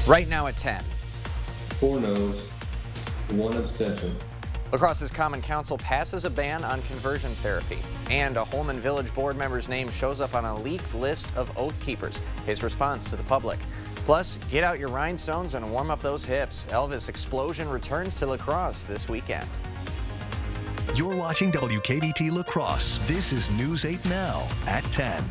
Right now at 10. 4 noes, 1 abstention. La Crosse's Common Council passes a ban on conversion therapy, and a Holman Village board member's name shows up on a leaked list of Oath Keepers, his response to the public. Plus, get out your rhinestones and warm up those hips. Elvis Explosion returns to La Crosse this weekend. You're watching WKBT La Crosse. This is News 8 Now at 10.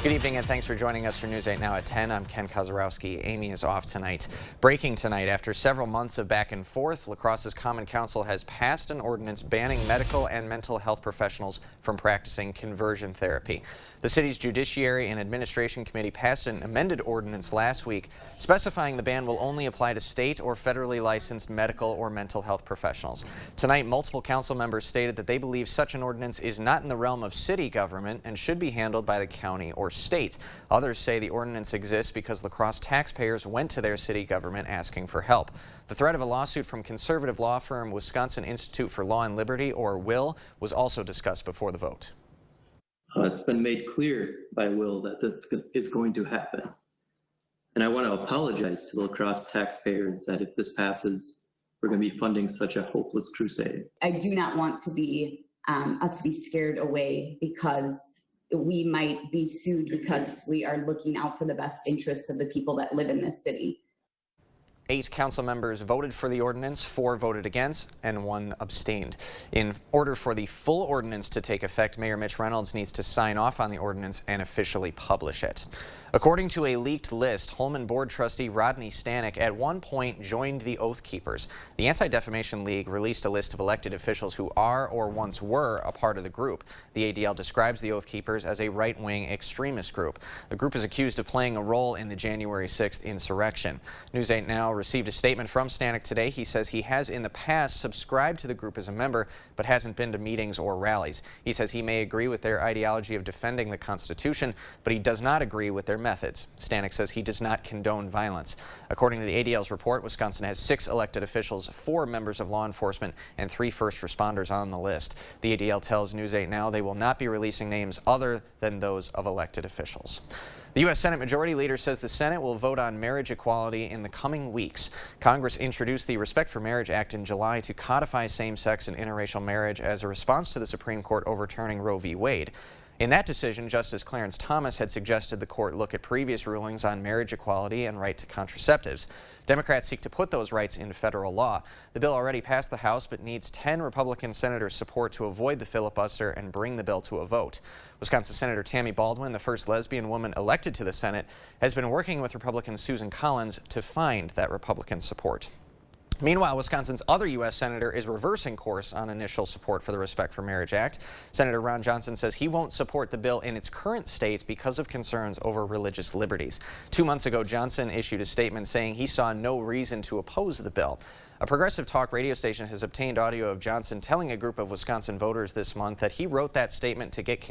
Good evening and thanks for joining us for News 8 Now at 10. I'm Ken Kozarowski. Amy is off tonight. Breaking tonight, after several months of back and forth, La Crosse's Common Council has passed an ordinance banning medical and mental health professionals from practicing conversion therapy. The city's Judiciary and Administration Committee passed an amended ordinance last week specifying the ban will only apply to state or federally licensed medical or mental health professionals. Tonight, multiple council members stated that they believe such an ordinance is not in the realm of city government and should be handled by the county or state. Others say the ordinance exists because La Crosse taxpayers went to their city government asking for help. The threat of a lawsuit from conservative law firm Wisconsin Institute for Law and Liberty, or WILL, was also discussed before the vote. It's been made clear by Will that this is going to happen. And I want to apologize to La Crosse taxpayers that if this passes, we're going to be funding such a hopeless crusade. I do not want to be us to be scared away because we might be sued because we are looking out for the best interests of the people that live in this city. 8 council members voted for the ordinance, 4 voted against, and 1 abstained. In order for the full ordinance to take effect, Mayor Mitch Reynolds needs to sign off on the ordinance and officially publish it. According to a leaked list, Holman Board Trustee Rodney Stanek at one point joined the Oath Keepers. The Anti-Defamation League released a list of elected officials who are or once were a part of the group. The ADL describes the Oath Keepers as a right-wing extremist group. The group is accused of playing a role in the January 6th insurrection. News 8 Now received a statement from Stanek today. He says he has in the past subscribed to the group as a member, but hasn't been to meetings or rallies. He says he may agree with their ideology of defending the Constitution, but he does not agree with their methods. Stanek says he does not condone violence. According to the ADL's report, Wisconsin has 6 elected officials, 4 members of law enforcement, and 3 first responders on the list. The ADL tells News 8 Now they will not be releasing names other than those of elected officials. The U.S. Senate Majority Leader says the Senate will vote on marriage equality in the coming weeks. Congress introduced the Respect for Marriage Act in July to codify same-sex and interracial marriage as a response to the Supreme Court overturning Roe v. Wade. In that decision, Justice Clarence Thomas had suggested the court look at previous rulings on marriage equality and right to contraceptives. Democrats seek to put those rights into federal law. The bill already passed the House but needs 10 Republican senators' support to avoid the filibuster and bring the bill to a vote. Wisconsin Senator Tammy Baldwin, the first lesbian woman elected to the Senate, has been working with Republican Susan Collins to find that Republican support. Meanwhile, Wisconsin's other U.S. Senator is reversing course on initial support for the Respect for Marriage Act. Senator Ron Johnson says he won't support the bill in its current state because of concerns over religious liberties. 2 months ago, Johnson issued a statement saying he saw no reason to oppose the bill. A progressive talk radio station has obtained audio of Johnson telling a group of Wisconsin voters this month that he wrote that statement to get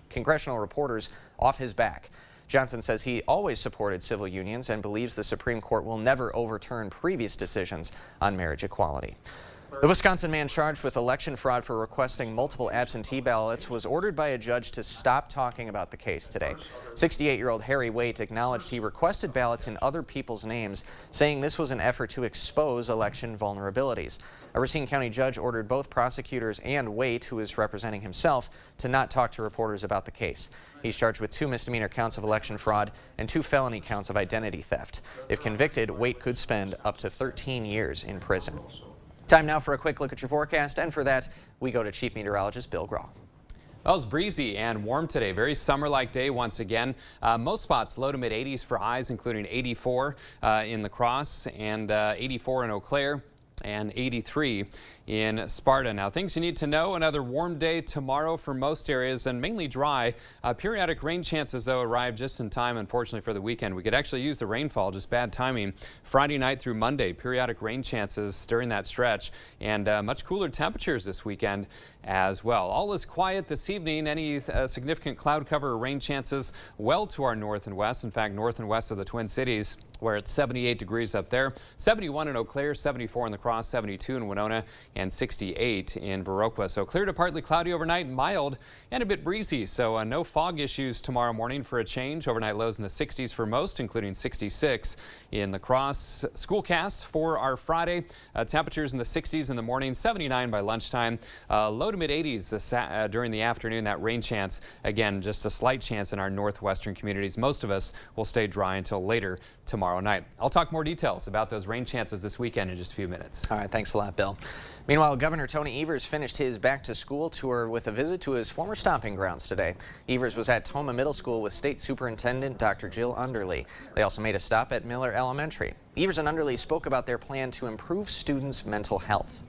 congressional reporters off his back. Johnson says he always supported civil unions and believes the Supreme Court will never overturn previous decisions on marriage equality. The Wisconsin man charged with election fraud for requesting multiple absentee ballots was ordered by a judge to stop talking about the case today. 68-year-old Harry Waite acknowledged he requested ballots in other people's names, saying this was an effort to expose election vulnerabilities. A Racine County judge ordered both prosecutors and Waite, who is representing himself, to not talk to reporters about the case. He's charged with 2 misdemeanor counts of election fraud and 2 felony counts of identity theft. If convicted, Waite could spend up to 13 years in prison. Time now for a quick look at your forecast, and for that, we go to Chief Meteorologist Bill Graw. Well, it's breezy and warm today. Very summer-like day once again. Most spots low to mid-80s for highs, including 84 in La Crosse and 84 in Eau Claire and 83 in Sparta. Now, things you need to know: another warm day tomorrow for most areas and mainly dry. Periodic rain chances, though, arrive just in time, unfortunately, for the weekend. We could actually use the rainfall, just bad timing. Friday night through Monday, periodic rain chances during that stretch, and much cooler temperatures this weekend. as well. All is quiet this evening. Any significant cloud cover or rain chances well to our north and west. In fact, north and west of the Twin Cities, where it's 78 degrees up there, 71 in Eau Claire, 74 in La Crosse, 72 in Winona, and 68 in Viroqua. So clear to partly cloudy overnight, mild and a bit breezy. So no fog issues tomorrow morning for a change. Overnight lows in the 60s for most, including 66 in La Crosse. Schoolcast for our Friday. Temperatures in the 60s in the morning, 79 by lunchtime. Low to mid 80s during the afternoon. That rain chance, again, just a slight chance in our northwestern communities. Most of us will stay dry until later tomorrow night. I'll talk more details about those rain chances this weekend in just a few minutes. All right, thanks a lot, Bill. Meanwhile, Governor Tony Evers finished his back-to-school tour with a visit to his former stomping grounds today. Evers was at Toma Middle School with State Superintendent Dr. Jill Underly. They also made a stop at Miller Elementary. Evers and Underly spoke about their plan to improve students' mental health.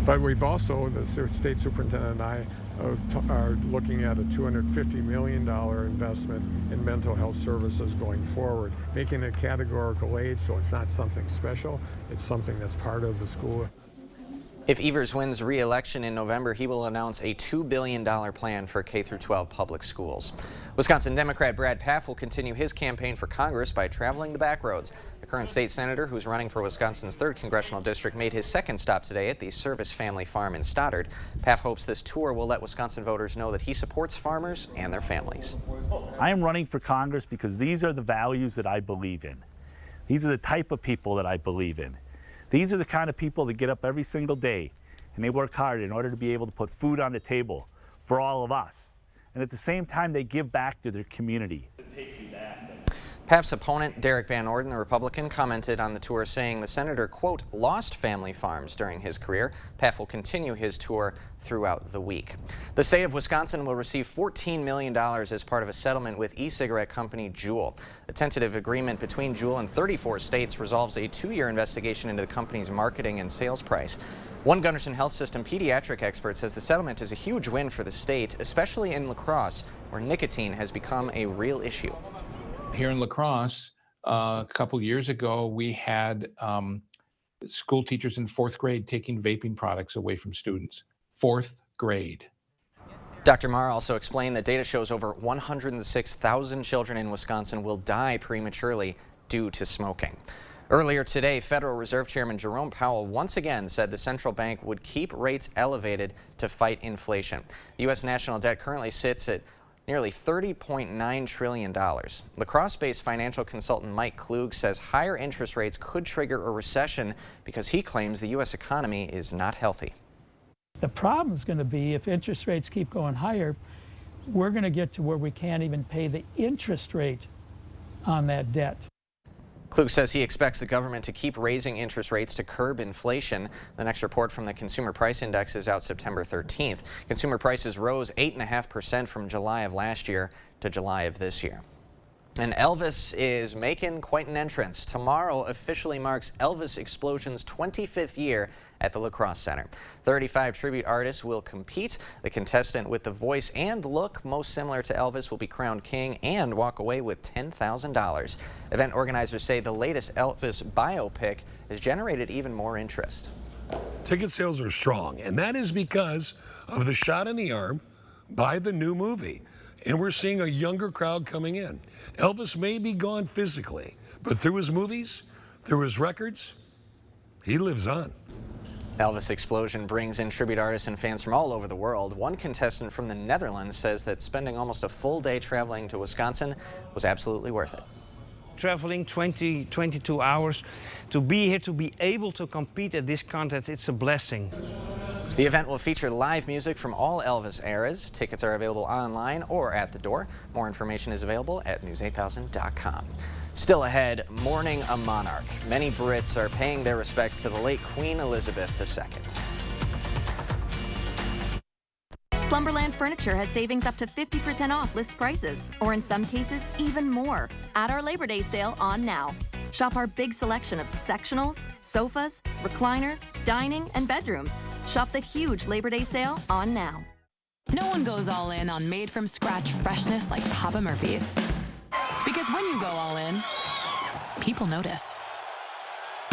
But we've also, the State Superintendent and I, are looking at a $250 million investment in mental health services going forward, making it categorical aid so it's not something special, it's something that's part of the school. If Evers wins re-election in November, he will announce a $2 billion plan for K-12 public schools. Wisconsin Democrat Brad Pfaff will continue his campaign for Congress by traveling the back roads. The current state senator, who's running for Wisconsin's 3rd congressional district, made his second stop today at the Service Family Farm in Stoddard. Pfaff hopes this tour will let Wisconsin voters know that he supports farmers and their families. I am running for Congress because these are the values that I believe in. These are the type of people that I believe in. These are the kind of people that get up every single day and they work hard in order to be able to put food on the table for all of us. And at the same time, they give back to their community. Pfaff's opponent, Derek Van Orden, the Republican, commented on the tour saying the senator, quote, lost family farms during his career. Pfaff will continue his tour throughout the week. The state of Wisconsin will receive $14 million as part of a settlement with e-cigarette company Juul. The tentative agreement between Juul and 34 states resolves a 2-year investigation into the company's marketing and sales price. One Gunderson Health System pediatric expert says the settlement is a huge win for the state, especially in La Crosse, where nicotine has become a real issue. Here in La Crosse, a couple years ago, we had school teachers in 4th grade taking vaping products away from students. 4th grade. Dr. Marr also explained that data shows over 106,000 children in Wisconsin will die prematurely due to smoking. Earlier today, Federal Reserve Chairman Jerome Powell once again said the central bank would keep rates elevated to fight inflation. The U.S. national debt currently sits at nearly $30.9 trillion. La Crosse-based financial consultant Mike Klug says higher interest rates could trigger a recession because he claims the U.S. economy is not healthy. The problem is going to be if interest rates keep going higher, we're going to get to where we can't even pay the interest rate on that debt. Klug says he expects the government to keep raising interest rates to curb inflation. The next report from the Consumer Price Index is out September 13th. Consumer prices rose 8.5% from July of last year to July of this year. And Elvis is making quite an entrance. Tomorrow officially marks Elvis Explosion's 25th year at the La Crosse Center. 35 tribute artists will compete. The contestant with the voice and look most similar to Elvis will be crowned king and walk away with $10,000. Event organizers say the latest Elvis biopic has generated even more interest. Ticket sales are strong, and that is because of the shot in the arm by the new movie. And we're seeing a younger crowd coming in. Elvis may be gone physically, but through his movies, through his records, he lives on. Elvis Explosion brings in tribute artists and fans from all over the world. One contestant from the Netherlands says that spending almost a full day traveling to Wisconsin was absolutely worth it. Traveling 22 hours to be here, to be able to compete at this contest, it's a blessing. The event will feature live music from all Elvis eras. Tickets are available online or at the door. More information is available at news8000.com. Still ahead, mourning a monarch. Many Brits are paying their respects to the late Queen Elizabeth II. Slumberland Furniture has savings up to 50% off list prices, or in some cases, even more, at our Labor Day sale on now. Shop our big selection of sectionals, sofas, recliners, dining, and bedrooms. Shop the huge Labor Day sale on now. No one goes all in on made-from-scratch freshness like Papa Murphy's. Because when you go all in, people notice.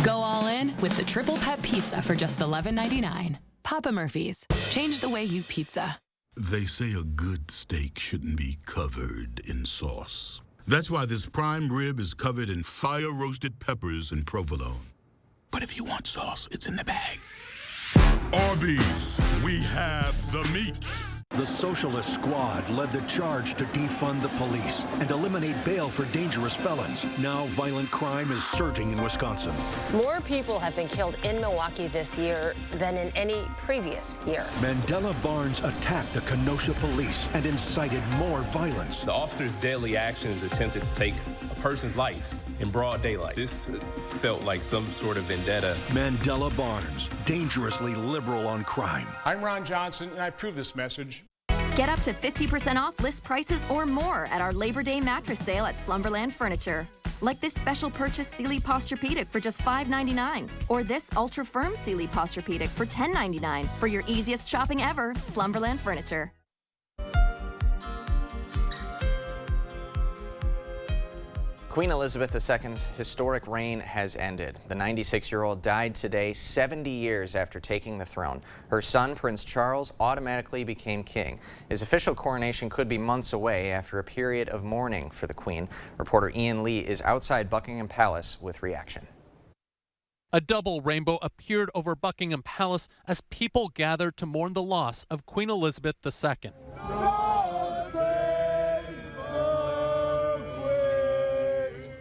Go all in with the Triple Pet Pizza for just $11.99. Papa Murphy's. Change the way you pizza. They say a good steak shouldn't be covered in sauce. That's why this prime rib is covered in fire-roasted peppers and provolone. But if you want sauce, it's in the bag. Arby's, we have the meat. The Socialist Squad led the charge to defund the police and eliminate bail for dangerous felons. Now violent crime is surging in Wisconsin. More people have been killed in Milwaukee this year than in any previous year. Mandela Barnes attacked the Kenosha police and incited more violence. The officer's deadly actions attempted to take a person's life in broad daylight. This felt like some sort of vendetta. Mandela Barnes, dangerously liberal on crime. I'm Ron Johnson, and I approve this message. Get up to 50% off list prices or more at our Labor Day mattress sale at Slumberland Furniture. Like this special purchase Sealy Posturepedic for just $5.99, or this ultra firm Sealy Posturepedic for $10.99. For your easiest shopping ever, Slumberland Furniture. Queen Elizabeth II's historic reign has ended. The 96-year-old died today, 70 years after taking the throne. Her son, Prince Charles, automatically became king. His official coronation could be months away after a period of mourning for the Queen. Reporter Ian Lee is outside Buckingham Palace with reaction. A double rainbow appeared over Buckingham Palace as people gathered to mourn the loss of Queen Elizabeth II.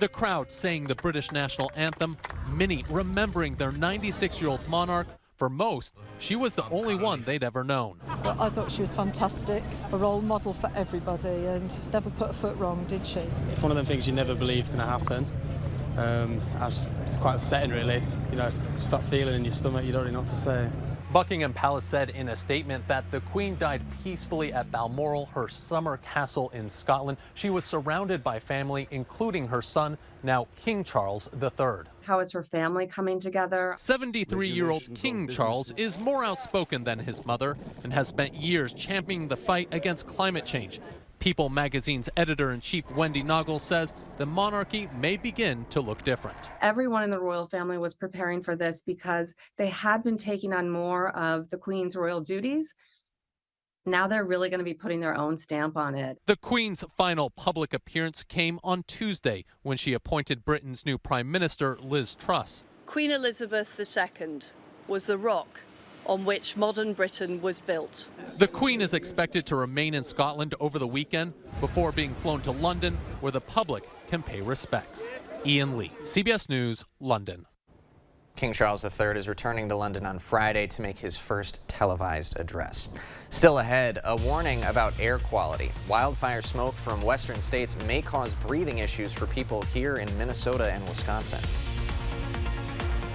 The crowd sang the British national anthem, many remembering their 96-year-old monarch. For most, she was the only one they'd ever known. Well, I thought she was fantastic, a role model for everybody, and never put a foot wrong, did she? It's one of them things you never believe going to happen. It's quite upsetting, really. You know, just that feeling in your stomach, you don't really know what to say. Buckingham Palace said in a statement that the Queen died peacefully at Balmoral, her summer castle in Scotland. She was surrounded by family, including her son, now King Charles III. How is her family coming together? 73-year-old King Charles is more outspoken than his mother and has spent years championing the fight against climate change. People magazine's editor-in-chief Wendy Noggle says the monarchy may begin to look different. Everyone in the royal family was preparing for this because they had been taking on more of the Queen's royal duties. Now they're really going to be putting their own stamp on it. The Queen's final public appearance came on Tuesday when she appointed Britain's new Prime Minister, Liz Truss. Queen Elizabeth II was the rock on which modern Britain was built. The Queen is expected to remain in Scotland over the weekend before being flown to London, where the public can pay respects. Ian Lee, CBS News, London. King Charles III is returning to London on Friday to make his first televised address. Still ahead, a warning about air quality. Wildfire smoke from western states may cause breathing issues for people here in Minnesota and Wisconsin.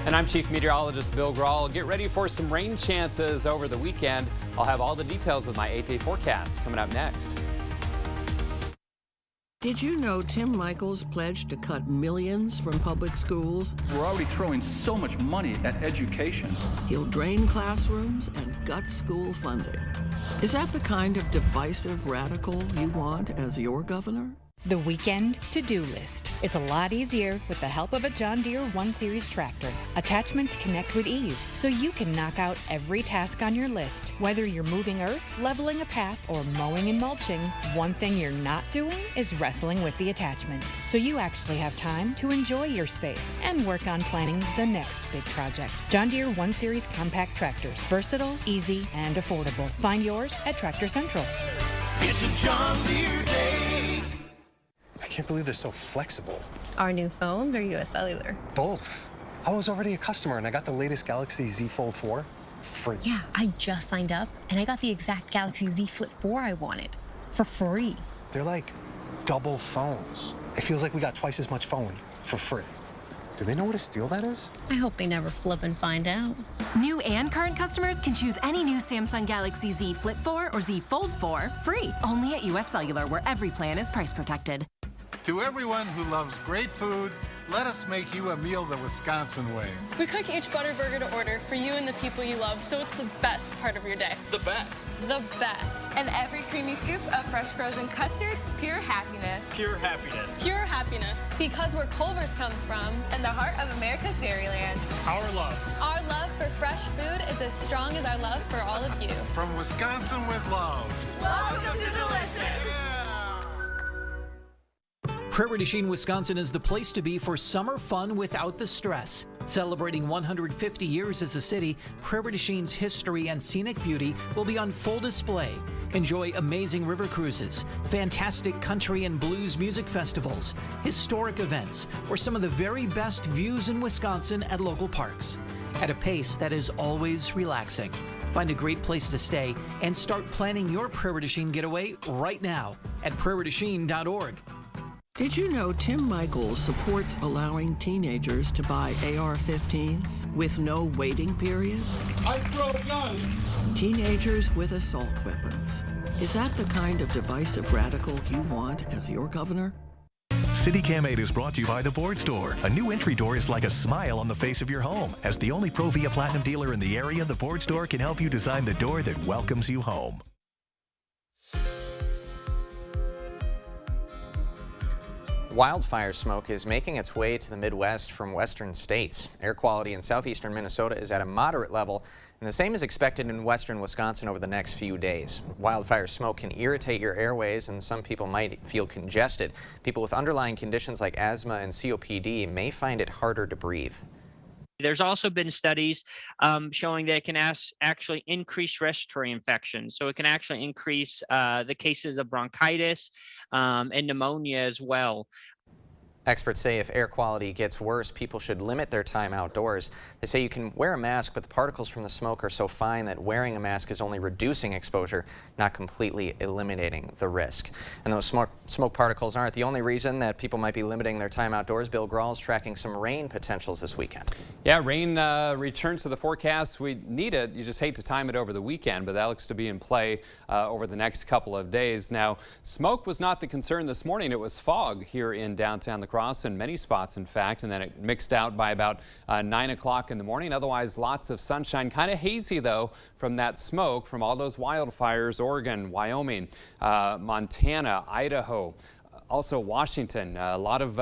And I'm Chief Meteorologist Bill Grawl. Get ready for some rain chances over the weekend. I'll have all the details with my 8-day forecast coming up next. Did you know Tim Michaels pledged to cut millions from public schools? We're already throwing so much money at education. He'll drain classrooms and gut school funding. Is that the kind of divisive radical you want as your governor? The weekend to-do list. It's a lot easier with the help of a John Deere 1 Series tractor. Attachments connect with ease, so you can knock out every task on your list. Whether you're moving earth, leveling a path, or mowing and mulching, one thing you're not doing is wrestling with the attachments. So you actually have time to enjoy your space and work on planning the next big project. John Deere 1 Series compact tractors. Versatile, easy, and affordable. Find yours at Tractor Central. It's a John Deere day. I can't believe they're so flexible. Our new phones or US Cellular? Both. I was already a customer and I got the latest Galaxy Z Fold 4 free. Yeah, I just signed up and I got the exact Galaxy Z Flip 4 I wanted for free. They're like double phones. It feels like we got twice as much phone for free. Do they know what a steal that is? I hope they never flip and find out. New and current customers can choose any new Samsung Galaxy Z Flip 4 or Z Fold 4 free, only at US Cellular, where every plan is price protected. To everyone who loves great food let us make you a meal the Wisconsin way. We cook each butter burger to order for you and the people you love, so it's the best part of your day. The best. The best. And every creamy scoop of fresh frozen custard, pure happiness. Pure happiness. Pure happiness. Because where Culver's comes from, and the heart of America's Dairyland. Our love. Our love for fresh food is as strong as our love for all of you. From Wisconsin with love. Welcome to Delicious. Prairie du Chien, Wisconsin is the place to be for summer fun without the stress. Celebrating 150 years as a city, Prairie du Chien's history and scenic beauty will be on full display. Enjoy amazing river cruises, fantastic country and blues music festivals, historic events, or some of the very best views in Wisconsin at local parks. At a pace that is always relaxing. Find a great place to stay and start planning your Prairie du Chien getaway right now at prairieduchien.org. Did you know Tim Michaels supports allowing teenagers to buy AR-15s with no waiting period? I throw guns. Teenagers with assault weapons. Is that the kind of divisive radical you want as your governor? CityCam 8 is brought to you by the Board Store. A new entry door is like a smile on the face of your home. As the only Pro Via Platinum dealer in the area, the Board Store can help you design the door that welcomes you home. Wildfire smoke is making its way to the Midwest from western states. Air quality in southeastern Minnesota is at a moderate level, and the same is expected in western Wisconsin over the next few days. Wildfire smoke can irritate your airways, and some people might feel congested. People with underlying conditions like asthma and COPD may find it harder to breathe. There's also been studies showing that it can actually increase respiratory infections. So it can actually increase the cases of bronchitis and pneumonia as well. Experts say if air quality gets worse, people should limit their time outdoors. They say you can wear a mask, but the particles from the smoke are so fine that wearing a mask is only reducing exposure, not completely eliminating the risk. And those smoke particles aren't the only reason that people might be limiting their time outdoors. Bill Grall's tracking some rain potentials this weekend. Yeah, rain returns to the forecast. We need it. You just hate to time it over the weekend, but that looks to be in play over the next couple of days. Now, smoke was not the concern this morning. It was fog here in downtown La Crosse in many spots, in fact, and then it mixed out by about 9 o'clock in the morning. Otherwise, lots of sunshine. Kind of hazy, though, from that smoke from all those wildfires, Oregon, Wyoming, Montana, Idaho, also Washington. A lot of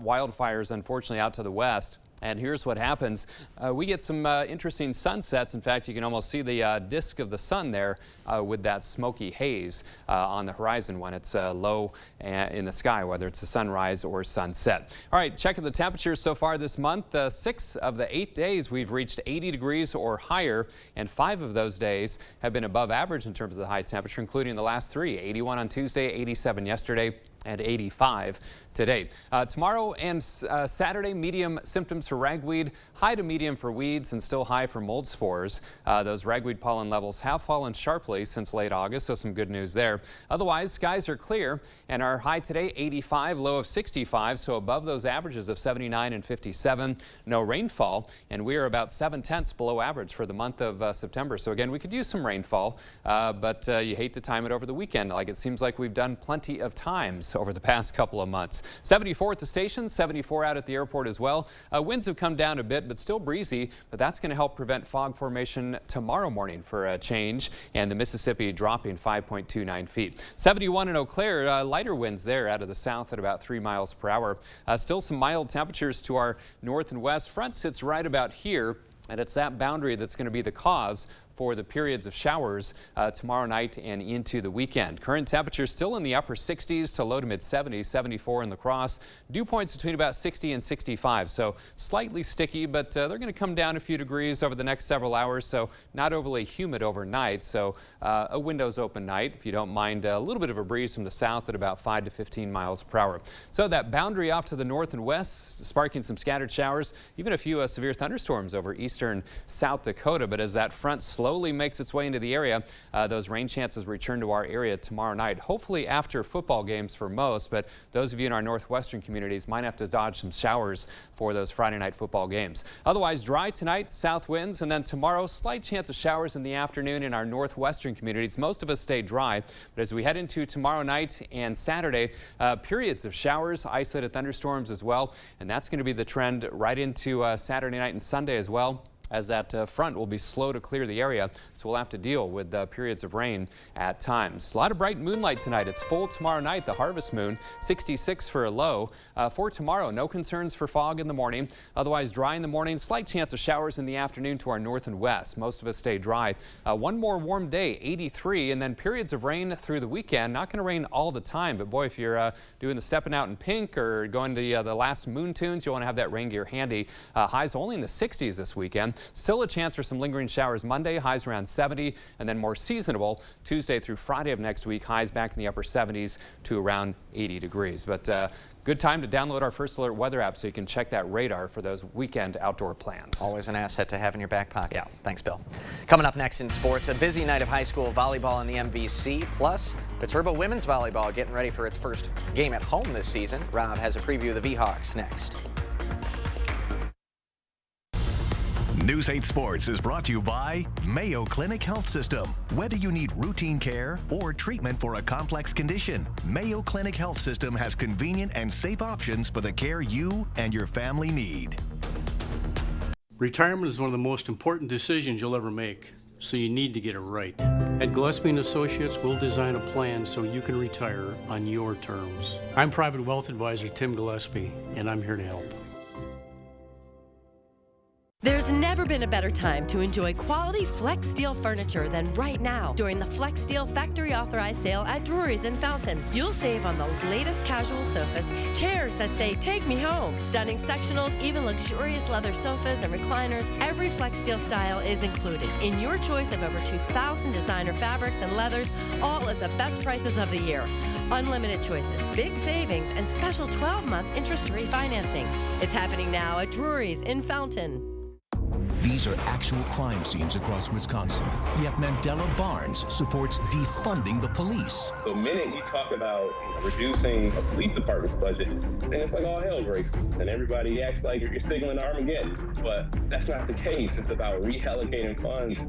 wildfires, unfortunately, out to the west. And here's what happens. We get some interesting sunsets. In fact, you can almost see the disk of the sun there with that smoky haze on the horizon when it's low in the sky, whether it's a sunrise or sunset. All right, checking the temperatures so far this month. 6 of the 8 days we've reached 80 degrees or higher, and 5 of those days have been above average in terms of the high temperature, including the last 3. 81 on Tuesday, 87 yesterday, and 85 today. Tomorrow and Saturday, medium symptoms for ragweed, high to medium for weeds, and still high for mold spores. Those ragweed pollen levels have fallen sharply since late August, so some good news there. Otherwise, skies are clear, and our high today, 85, low of 65, so above those averages of 79 and 57. No rainfall, and we are about 7/10 below average for the month of September. So again, we could use some rainfall, but you hate to time it over the weekend, like it seems like we've done plenty of times over the past couple of months. 74 at the station, 74 out at the airport as well. Winds have come down a bit, but still breezy, but that's going to help prevent fog formation tomorrow morning for a change, and the Mississippi dropping 5.29 feet. 71 in Eau Claire, lighter winds there out of the south at about 3 miles per hour. Still some mild temperatures to our north and west. Front sits right about here, and it's that boundary that's going to be the cause for the periods of showers tomorrow night and into the weekend. Current temperatures still in the upper 60s to low to mid 70s, 74 in La Crosse. Dew points between about 60 and 65, so slightly sticky, but they're going to come down a few degrees over the next several hours, so not overly humid overnight. So a windows open night, if you don't mind a little bit of a breeze from the south at about 5 to 15 miles per hour. So that boundary off to the north and west, sparking some scattered showers, even a few severe thunderstorms over eastern South Dakota. But as that front slows slowly makes its way into the area. Those rain chances return to our area tomorrow night, hopefully after football games for most, but those of you in our northwestern communities might have to dodge some showers for those Friday night football games. Otherwise, dry tonight, south winds, and then tomorrow, slight chance of showers in the afternoon in our northwestern communities. Most of us stay dry, but as we head into tomorrow night and Saturday, periods of showers, isolated thunderstorms as well, and that's going to be the trend right into Saturday night and Sunday as well, as that front will be slow to clear the area, so we'll have to deal with periods of rain at times. A lot of bright moonlight tonight. It's full tomorrow night, the harvest moon, 66 for a low. For tomorrow, no concerns for fog in the morning. Otherwise dry in the morning, slight chance of showers in the afternoon to our north and west. Most of us stay dry. One more warm day, 83, and then periods of rain through the weekend. Not going to rain all the time, but boy, if you're doing the stepping out in pink or going to the last moon tunes, you'll want to have that rain gear handy. Highs only in the 60s this weekend. Still a chance for some lingering showers Monday, highs around 70, and then more seasonable Tuesday through Friday of next week, highs back in the upper 70s to around 80 degrees. But good time to download our First Alert weather app so you can check that radar for those weekend outdoor plans. Always an asset to have in your back pocket. Yeah. Thanks, Bill. Coming up next in sports, a busy night of high school volleyball in the MVC, plus Viterbo women's volleyball getting ready for its first game at home this season. Rob has a preview of the V-Hawks next. News 8 Sports is brought to you by Mayo Clinic Health System. Whether you need routine care or treatment for a complex condition, Mayo Clinic Health System has convenient and safe options for the care you and your family need. Retirement is one of the most important decisions you'll ever make, so you need to get it right. At Gillespie & Associates, we'll design a plan so you can retire on your terms. I'm Private Wealth Advisor Tim Gillespie, and I'm here to help. There's never been a better time to enjoy quality Flex Steel furniture than right now during the Flex Steel Factory Authorized Sale at Drury's in Fountain. You'll save on the latest casual sofas, chairs that say, "Take me home," stunning sectionals, even luxurious leather sofas and recliners. Every Flex Steel style is included in your choice of over 2,000 designer fabrics and leathers, all at the best prices of the year. Unlimited choices, big savings, and special 12-month interest-free financing. It's happening now at Drury's in Fountain. These are actual crime scenes across Wisconsin, yet Mandela Barnes supports defunding the police. The minute you talk about reducing a police department's budget, then it's like all hell breaks loose, and everybody acts like you're signaling Armageddon. But that's not the case. It's about reallocating funds.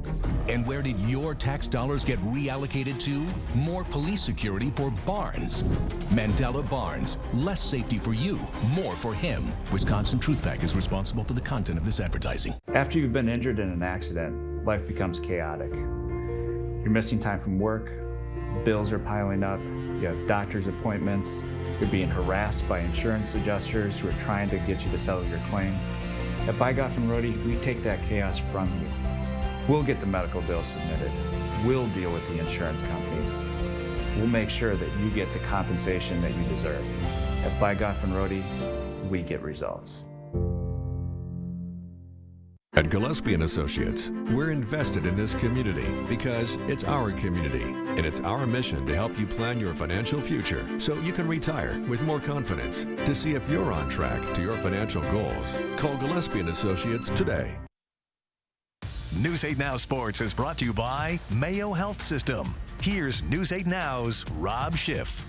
And where did your tax dollars get reallocated to? More police security for Barnes. Mandela Barnes, less safety for you, more for him. Wisconsin Truth Pack is responsible for the content of this advertising. After you've been injured in an accident, life becomes chaotic. You're missing time from work, bills are piling up, you have doctor's appointments, you're being harassed by insurance adjusters who are trying to get you to settle your claim. At Bygoff and Rohde, we take that chaos from you. We'll get the medical bills submitted. We'll deal with the insurance companies. We'll make sure that you get the compensation that you deserve. At Bygoff and Rohde, we get results. At Gillespie & Associates, we're invested in this community because it's our community, and it's our mission to help you plan your financial future so you can retire with more confidence. To see if you're on track to your financial goals, call Gillespie & Associates today. News 8 Now Sports is brought to you by Mayo Health System. Here's News 8 Now's Rob Schiff.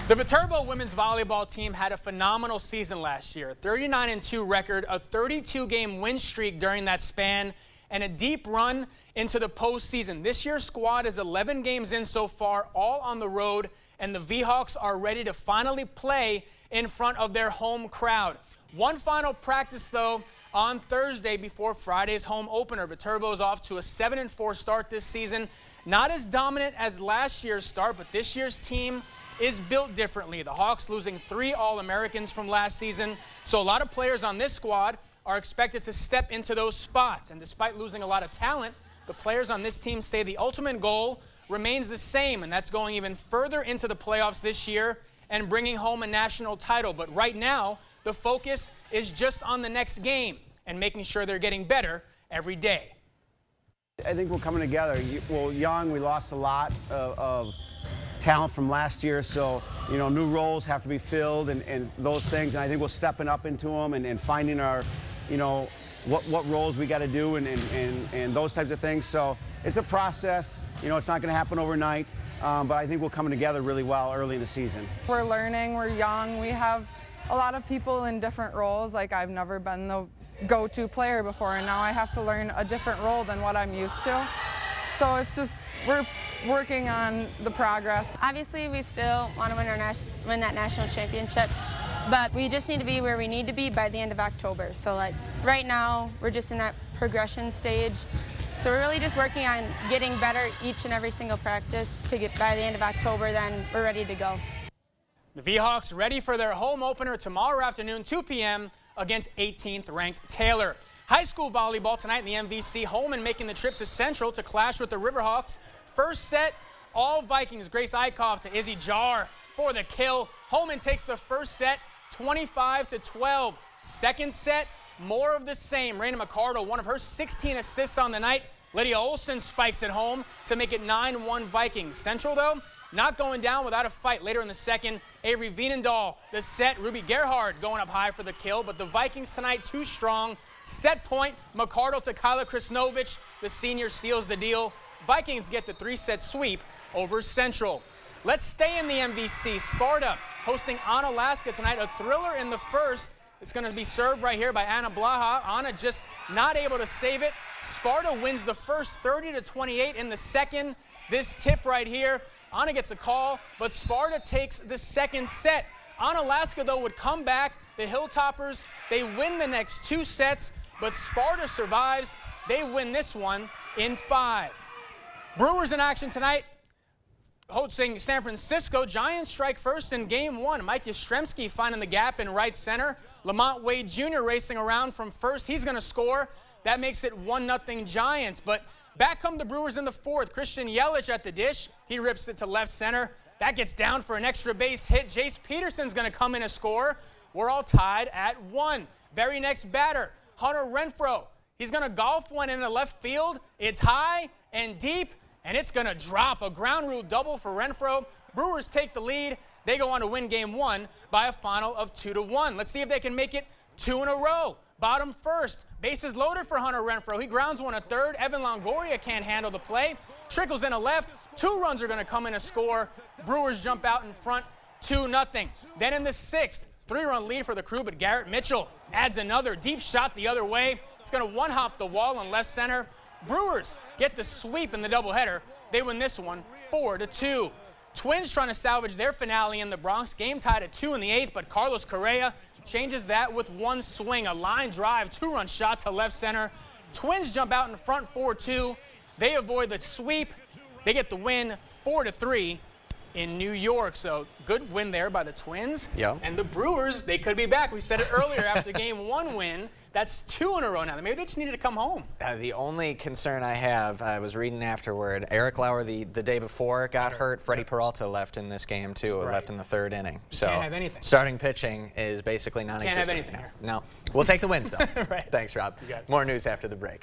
The Viterbo women's volleyball team had a phenomenal season last year. 39-2 record, a 32-game win streak during that span, and a deep run into the postseason. This year's squad is 11 games in so far, all on the road, and the V-Hawks are ready to finally play in front of their home crowd. One final practice, though, on Thursday before Friday's home opener. Viterbo is off to a 7-4 start this season. Not as dominant as last year's start, but this year's team is built differently. The Hawks losing 3 All-Americans from last season, so a lot of players on this squad are expected to step into those spots. And despite losing a lot of talent, the players on this team say the ultimate goal remains the same, and that's going even further into the playoffs this year and bringing home a national title. But right now, the focus is just on the next game and making sure they're getting better every day. I think we're coming together. Well, young, we lost a lot of talent from last year, so new roles have to be filled and those things, and I think we're stepping up into them and finding our you know, what roles we got to do and those types of things. So it's a process. You know, it's not going to happen overnight, but I think we're coming together really well early in the season. We're learning, we're young, we have a lot of people in different roles. Like, I've never been the go-to player before, and now I have to learn a different role than what I'm used to. So it's just, we're working on the progress. Obviously, we still want to win that national championship, but we just need to be where we need to be by the end of October. So, like, right now, we're just in that progression stage. So we're really just working on getting better each and every single practice to get by the end of October, then we're ready to go. The V-Hawks ready for their home opener tomorrow afternoon, 2 p.m. against 18th ranked Taylor. High school volleyball tonight in the MVC. Holman making the trip to Central to clash with the Riverhawks. First set, all Vikings. Grace Eichhoff to Izzy Jar for the kill. Holman takes the first set, 25-12. Second set, more of the same. Raina McCardle, one of her 16 assists on the night. Lydia Olson spikes it home to make it 9-1 Vikings. Central, though, not going down without a fight. Later in the second, Avery Vienendahl, the set. Ruby Gerhard going up high for the kill, but the Vikings tonight too strong. Set point, McCardle to Kyla Krisnovich. The senior seals the deal. Vikings get the 3-set sweep over Central. Let's stay in the MVC. Sparta hosting Onalaska tonight. A thriller in the first. It's going to be served right here by Anna Blaha. Anna just not able to save it. Sparta wins the first 30-28 in the second. This tip right here, Anna gets a call, but Sparta takes the second set. Onalaska, though, would come back. The Hilltoppers, they win the next 2 sets, but Sparta survives. They win this one in 5. Brewers in action tonight, hosting San Francisco. Giants strike first in game 1. Mike Yastrzemski finding the gap in right center. Lamont Wade Jr. racing around from first. He's going to score. That makes it 1-0 Giants. But back come the Brewers in the 4th. Christian Yelich at the dish. He rips it to left center. That gets down for an extra base hit. Jace Peterson's going to come in and score. We're all tied at 1. Very next batter, Hunter Renfroe. He's going to golf one in the left field. It's high and deep, and it's going to drop. A ground rule double for Renfroe. Brewers take the lead. They go on to win game 1 by a final of 2-1. Let's see if they can make it 2 in a row. Bottom first. Bases loaded for Hunter Renfroe. He grounds one at third. Evan Longoria can't handle the play. Trickles in a left. 2 runs are going to come in and score. Brewers jump out in front 2-0. Then in the 6th, 3-run lead for the Crew, but Garrett Mitchell adds another deep shot the other way. It's going to one-hop the wall in left center. Brewers get the sweep in the doubleheader. They win this one 4-2. Twins trying to salvage their finale in the Bronx. Game tied at 2 in the 8th, but Carlos Correa changes that with one swing. A line drive, 2-run shot to left center. Twins jump out in front 4-2. They avoid the sweep. They get the win 4-3 in New York. So good win there by the Twins. Yeah. And the Brewers, they could be back. We said it earlier after game 1 win. That's 2 in a row now. Maybe they just needed to come home. The only concern I have, I was reading afterward, Eric Lauer the day before got hurt. Freddie Peralta left in this game too, left in the 3rd inning. So can't have anything. Starting pitching is basically non-existent. Can't have anything here. No. We'll take the wins though. Right. Thanks, Rob. You got it. More news after the break.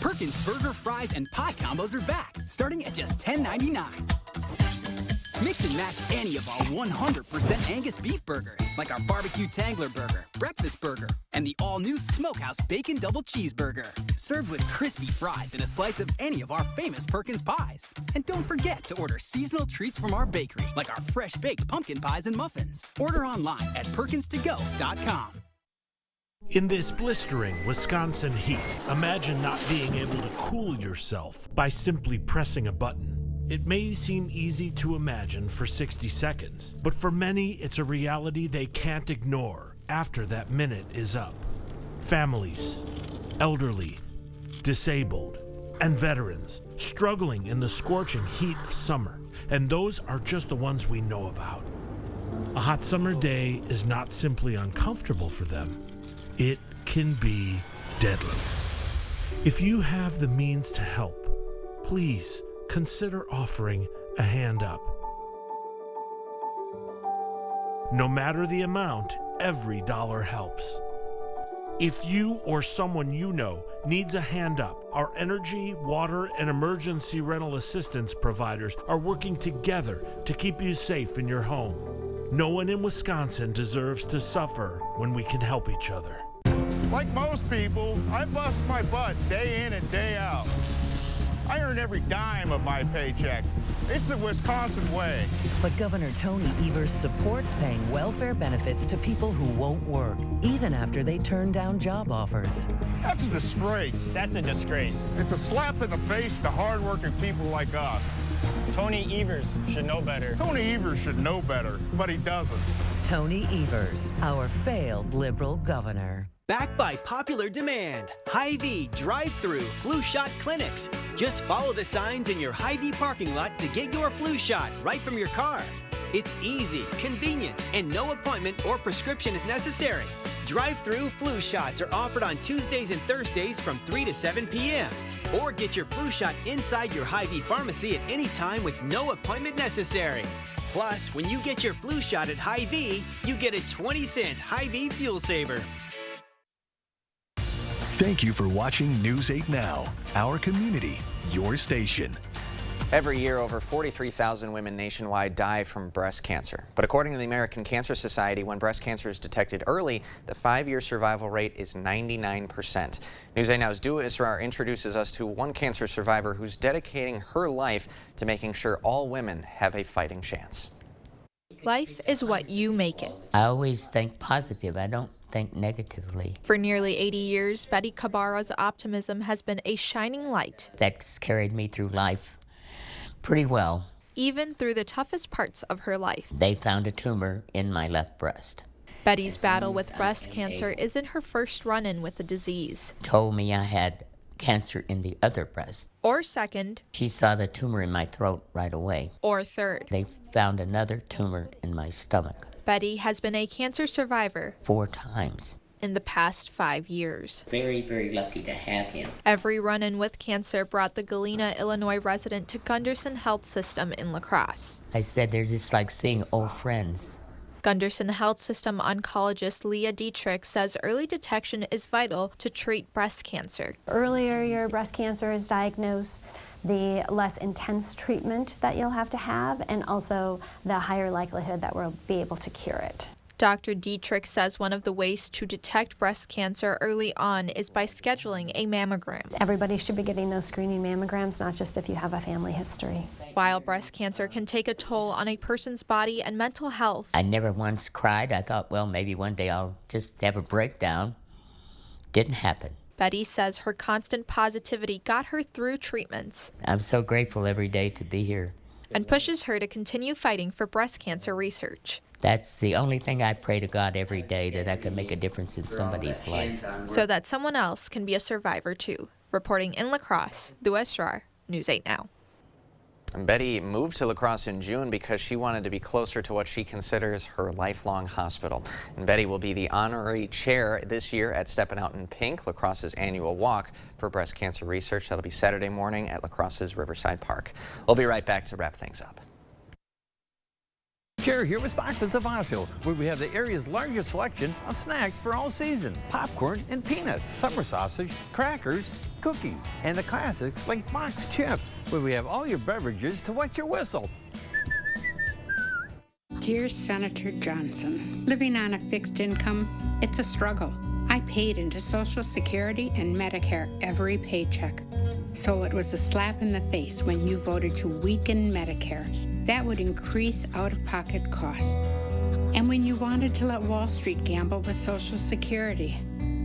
Perkins burger, fries, and pie combos are back, starting at just $10.99. Mix and match any of our 100% Angus beef burgers, like our barbecue Tangler burger, breakfast burger, and the all-new Smokehouse Bacon Double Cheeseburger. Served with crispy fries and a slice of any of our famous Perkins pies. And don't forget to order seasonal treats from our bakery, like our fresh-baked pumpkin pies and muffins. Order online at perkinstogo.com. In this blistering Wisconsin heat, imagine not being able to cool yourself by simply pressing a button. It may seem easy to imagine for 60 seconds, but for many, it's a reality they can't ignore after that minute is up. Families, elderly, disabled, and veterans struggling in the scorching heat of summer, and those are just the ones we know about. A hot summer day is not simply uncomfortable for them. It can be deadly. If you have the means to help, please consider offering a hand up. No matter the amount, every dollar helps. If you or someone you know needs a hand up, our energy, water, and emergency rental assistance providers are working together to keep you safe in your home. No one in Wisconsin deserves to suffer when we can help each other. Like most people, I bust my butt day in and day out. I earn every dime of my paycheck. It's the Wisconsin way. But Governor Tony Evers supports paying welfare benefits to people who won't work, even after they turn down job offers. That's a disgrace. That's a disgrace. It's a slap in the face to hardworking people like us. Tony Evers should know better. Tony Evers should know better, but he doesn't. Tony Evers, our failed liberal governor. Backed by popular demand, Hy-Vee drive-through flu shot clinics. Just follow the signs in your Hy-Vee parking lot to get your flu shot right from your car. It's easy, convenient, and no appointment or prescription is necessary. Drive-through flu shots are offered on Tuesdays and Thursdays from 3 to 7 p.m. Or get your flu shot inside your Hy-Vee pharmacy at any time with no appointment necessary. Plus, when you get your flu shot at Hy-Vee, you get a 20-cent Hy-Vee fuel saver. Thank you for watching News 8 Now, our community, your station. Every year, over 43,000 women nationwide die from breast cancer. But according to the American Cancer Society, when breast cancer is detected early, the 5-year survival rate is 99%. News 8 Now's Dua Israr introduces us to one cancer survivor who's dedicating her life to making sure all women have a fighting chance. Life is what you make it. I always think positive. I don't think negatively. For nearly 80 years, Betty Cabara's optimism has been a shining light. That's carried me through life pretty well. Even through the toughest parts of her life. They found a tumor in my left breast. Betty's battle with breast cancer isn't her first run-in with the disease. Told me I had cancer in the other breast. Or second. She saw the tumor in my throat right away. Or third. They found another tumor in my stomach. Betty has been a cancer survivor 4 times in the past 5 years. Very, very lucky to have him. Every run-in with cancer brought the Galena, Illinois resident to Gunderson Health System in La Crosse. I said they're just like seeing old friends. Gunderson Health System oncologist Leah Dietrich says early detection is vital to treat breast cancer. Earlier your breast cancer is diagnosed, the less intense treatment that you'll have to have, and also the higher likelihood that we'll be able to cure it. Dr. Dietrich says one of the ways to detect breast cancer early on is by scheduling a mammogram. Everybody should be getting those screening mammograms, not just if you have a family history. While breast cancer can take a toll on a person's body and mental health. I never once cried. I thought, well, maybe one day I'll just have a breakdown. Didn't happen. Betty says her constant positivity got her through treatments. I'm so grateful every day to be here. And pushes her to continue fighting for breast cancer research. That's the only thing I pray to God every day, that I can make a difference in somebody's life. So that someone else can be a survivor too. Reporting in La Crosse, Dua Israr, News 8 Now. Betty moved to La Crosse in June because she wanted to be closer to what she considers her lifelong hospital. And Betty will be the honorary chair this year at Steppin' Out in Pink, La Crosse's annual walk for breast cancer research. That'll be Saturday morning at La Crosse's Riverside Park. We'll be right back to wrap things up. Jerry here with Stockman's of Osceola, where we have the area's largest selection of snacks for all seasons. Popcorn and peanuts, summer sausage, crackers, cookies, and the classics like box chips, where we have all your beverages to wet your whistle. Dear Senator Johnson, living on a fixed income, it's a struggle. I paid into Social Security and Medicare every paycheck. So it was a slap in the face when you voted to weaken Medicare. That would increase out-of-pocket costs. And when you wanted to let Wall Street gamble with Social Security.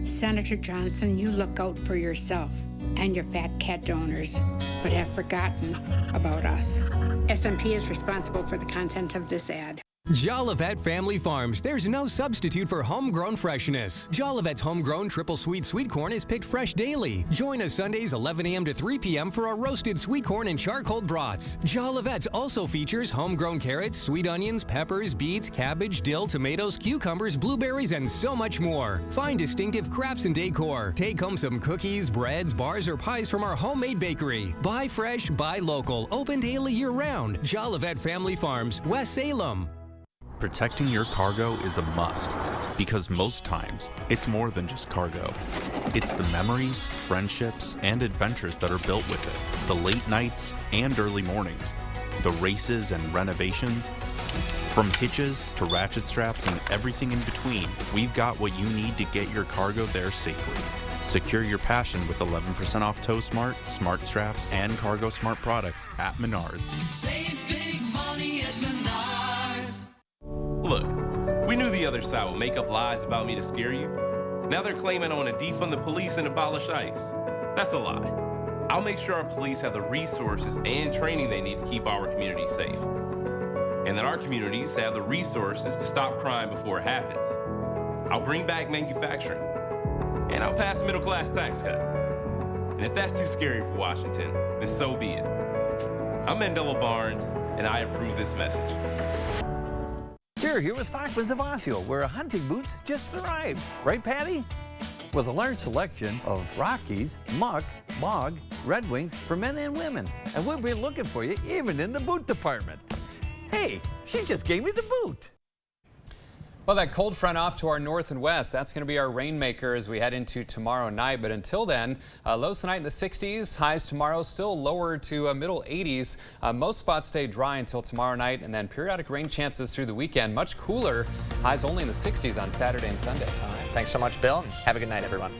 Senator Johnson, you look out for yourself and your fat cat donors, but have forgotten about us. SMP is responsible for the content of this ad. Jolivet Family Farms. There's no substitute for homegrown freshness. Jolivet's homegrown triple sweet corn is picked fresh daily. Join us Sundays 11 a.m. to 3 p.m. for our roasted sweet corn and charcoal brats. Jolivet's also features homegrown carrots, sweet onions, peppers, beets, cabbage, dill, tomatoes, cucumbers, blueberries, and so much more. Find distinctive crafts and decor. Take home some cookies, breads, bars, or pies from our homemade bakery. Buy fresh, buy local. Open daily year-round. Jolivet Family Farms, West Salem. Protecting your cargo is a must, because most times, it's more than just cargo. It's the memories, friendships, and adventures that are built with it. The late nights and early mornings. The races and renovations. From hitches to ratchet straps and everything in between, we've got what you need to get your cargo there safely. Secure your passion with 11% off Tow Smart, Smart Straps, and Cargo Smart products at Menards. Save big money at Menards. Look, we knew the other side would make up lies about me to scare you. Now they're claiming I want to defund the police and abolish ICE. That's a lie. I'll make sure our police have the resources and training they need to keep our community safe. And that our communities have the resources to stop crime before it happens. I'll bring back manufacturing. And I'll pass a middle-class tax cut. And if that's too scary for Washington, then so be it. I'm Mandela Barnes, and I approve this message. We're here with Stockman's of Osseo, where hunting boots just arrived. Right, Patty? With a large selection of Rockies, Muck, Bog, Red Wings for men and women. And we'll be looking for you even in the boot department. Hey, she just gave me the boot. Well, that cold front off to our north and west, that's going to be our rainmaker as we head into tomorrow night. But until then, lows tonight in the 60s, highs tomorrow still lower to middle 80s. Most spots stay dry until tomorrow night, and then periodic rain chances through the weekend. Much cooler, highs only in the 60s on Saturday and Sunday. All right, thanks so much, Bill. Have a good night, everyone.